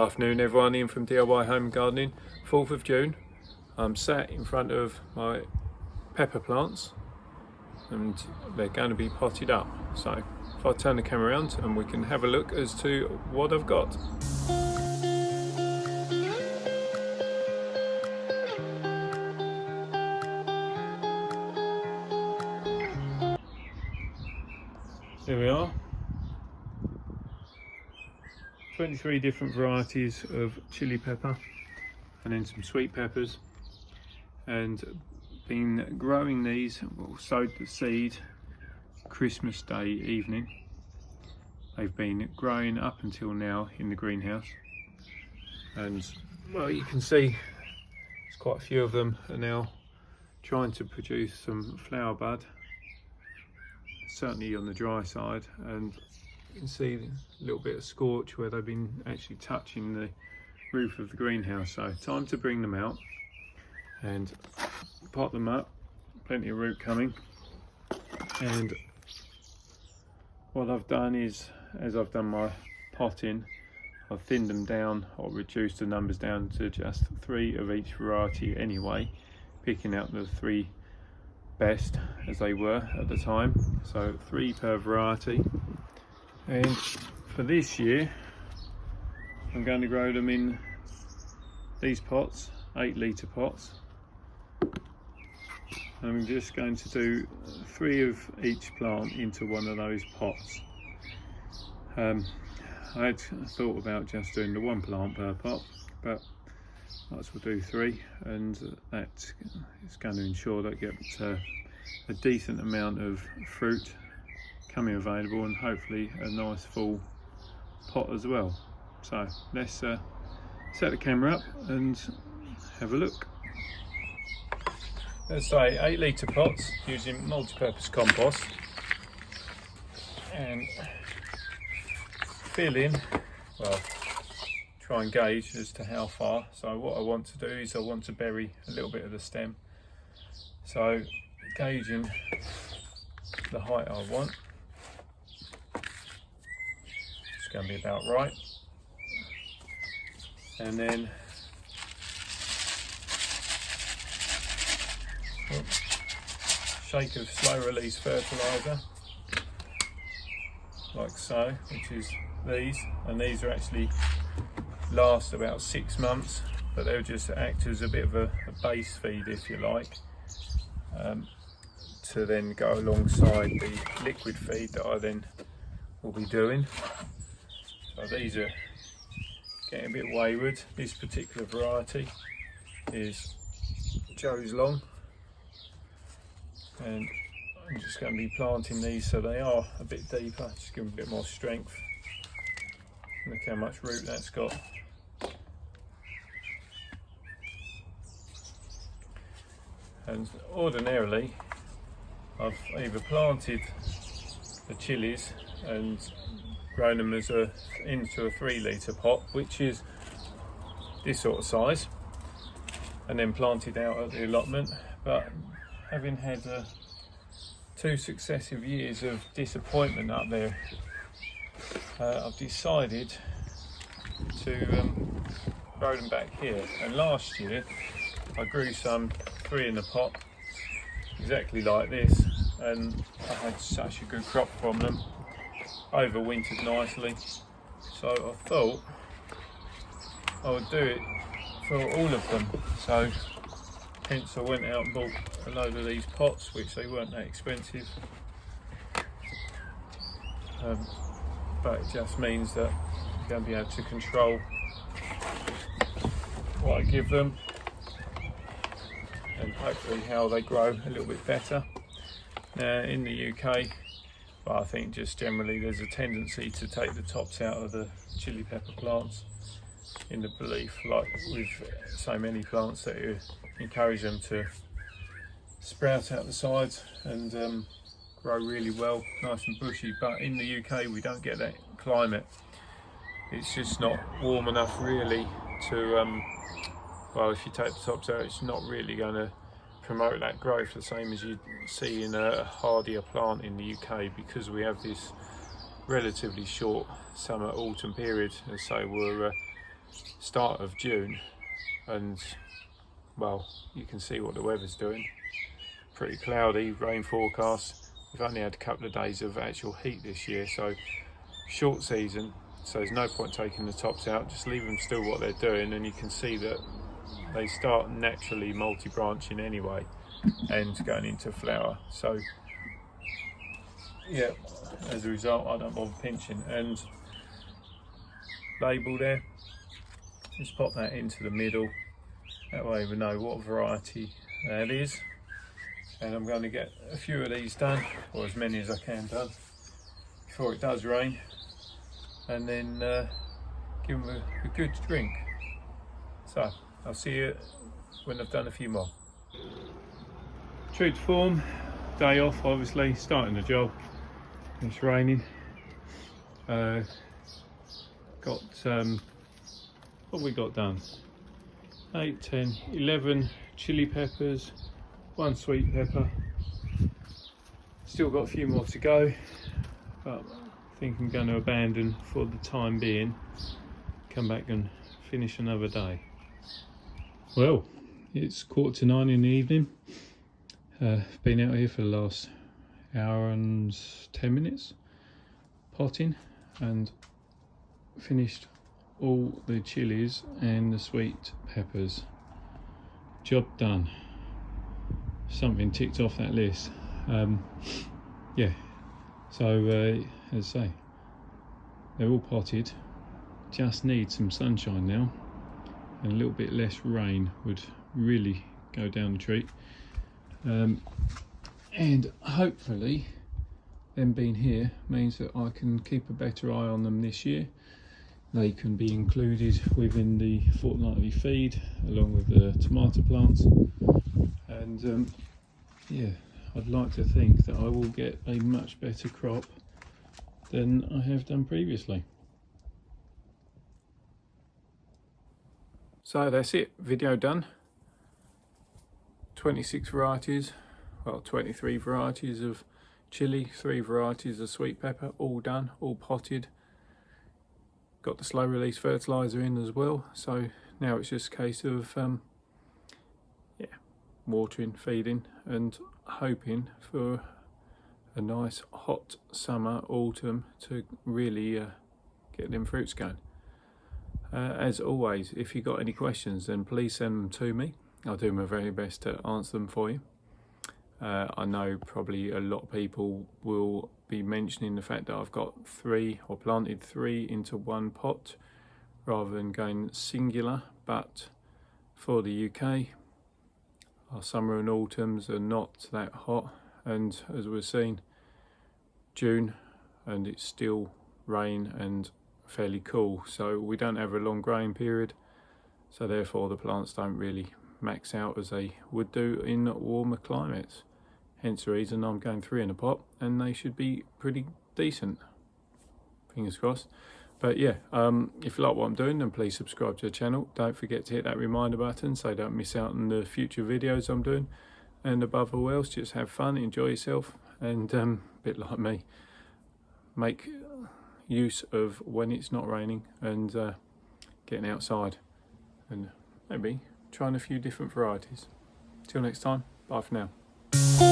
Afternoon everyone, Ian from DIY Home Gardening. 4th of June. I'm sat in front of my pepper plants and they're going to be potted up. So if I turn the camera around and we can have a look as to what I've got. There we are. 23 different varieties of chili pepper and then some sweet peppers, and been growing these, well, sowed the seed Christmas Day evening. They've been growing up until now in the greenhouse, and well, you can see there's quite a few of them are now trying to produce some flower bud, certainly on the dry side, and you can see a little bit of scorch where they've been actually touching the roof of the greenhouse. So time to bring them out and pot them up. Plenty of root coming. And what I've done is, as I've done my potting, I've thinned them down or reduced the numbers down to just 3 of each variety anyway, picking out the 3 best as they were at the time, so 3 per variety. And for this year I'm going to grow them in these pots, 8-litre pots. I'm just going to do 3 of each plant into one of those pots. I had thought about just doing the 1 plant per pot, but might as well do 3, and that is going to ensure that I get a decent amount of fruit coming available, and hopefully a nice full pot as well. So let's set the camera up and have a look. Let's say 8-litre pots using multi-purpose compost, and fill in, well, try and gauge as to how far. So what I want to do is I want to bury a little bit of the stem, so gauging the height I want. It's going to be about right, and then shake of slow release fertiliser like so, which is these, and these are actually last about 6 months, but they'll just act as a bit of a base feed, if you like, to then go alongside the liquid feed that I then will be doing. So these are getting a bit wayward. This particular variety is Joe's Long, and I'm just going to be planting these so they are a bit deeper, just give them a bit more strength. Look how much root that's got. And ordinarily I've either planted the chilies and grown them as into a 3-litre pot, which is this sort of size, and then planted out at the allotment. But having had 2 successive years of disappointment up there, I've decided to grow them back here. And last year I grew some 3 in a pot exactly like this, and I had such a good crop from them, overwintered nicely, so I thought I would do it for all of them. So hence I went out and bought a load of these pots, which they weren't that expensive, but it just means that I'm going to be able to control what I give them and hopefully how they grow a little bit better. Now in the UK, but I think just generally there's a tendency to take the tops out of the chili pepper plants, in the belief, like with so many plants, that you encourage them to sprout out the sides and grow really well, nice and bushy. But in the UK we don't get that climate. It's just not warm enough really to well, if you take the tops out, it's not really going to promote that growth the same as you see in a hardier plant in the UK, because we have this relatively short summer autumn period, and so we're start of June, and well, you can see what the weather's doing. Pretty cloudy, rain forecast. We've only had a couple of days of actual heat this year, so short season, so there's no point taking the tops out. Just leave them still what they're doing, and you can see that they start naturally multi-branching anyway and going into flower. So yeah, as a result, I don't bother pinching. And label there, just pop that into the middle, that way we know what variety that is. And I'm going to get a few of these done, or as many as I can done, before it does rain, and then give them a good drink. So I'll see you when I've done a few more. True to form, day off obviously, starting the job. It's raining. Got what have we got done? 8, 10, 11 chili peppers, 1 sweet pepper. Still got a few more to go, but I think I'm going to abandon for the time being. Come back and finish another day. Well, it's 8:45 in the evening. Been out here for the last hour and 10 minutes potting, and finished all the chilies and the sweet peppers. Job done. Something ticked off that list. Yeah, so as I say, they're all potted. Just need some sunshine now, and a little bit less rain would really go down the treat. And hopefully them being here means that I can keep a better eye on them this year. They can be included within the fortnightly feed along with the tomato plants, and yeah, I'd like to think that I will get a much better crop than I have done previously. So that's it, video done. 26 varieties, well 23 varieties of chili, 3 varieties of sweet pepper, all done, all potted. Got the slow release fertilizer in as well, so now it's just a case of yeah, watering, feeding, and hoping for a nice hot summer, autumn to really get them fruits going. As always, if you've got any questions, then please send them to me. I'll do my very best to answer them for you. I know probably a lot of people will be mentioning the fact that I've got 3 or planted 3 into 1 pot rather than going singular, but for the UK, our summer and autumns are not that hot, and as we're seeing, June and it's still rain and fairly cool, so we don't have a long growing period, so therefore the plants don't really max out as they would do in warmer climates. Hence the reason I'm going 3 in a pot, and they should be pretty decent, fingers crossed. But yeah, if you like what I'm doing, then please subscribe to the channel. Don't forget to hit that reminder button so you don't miss out on the future videos I'm doing. And above all else, just have fun, enjoy yourself, and a bit like me, make use of when it's not raining and getting outside and maybe trying a few different varieties. Till next time, bye for now.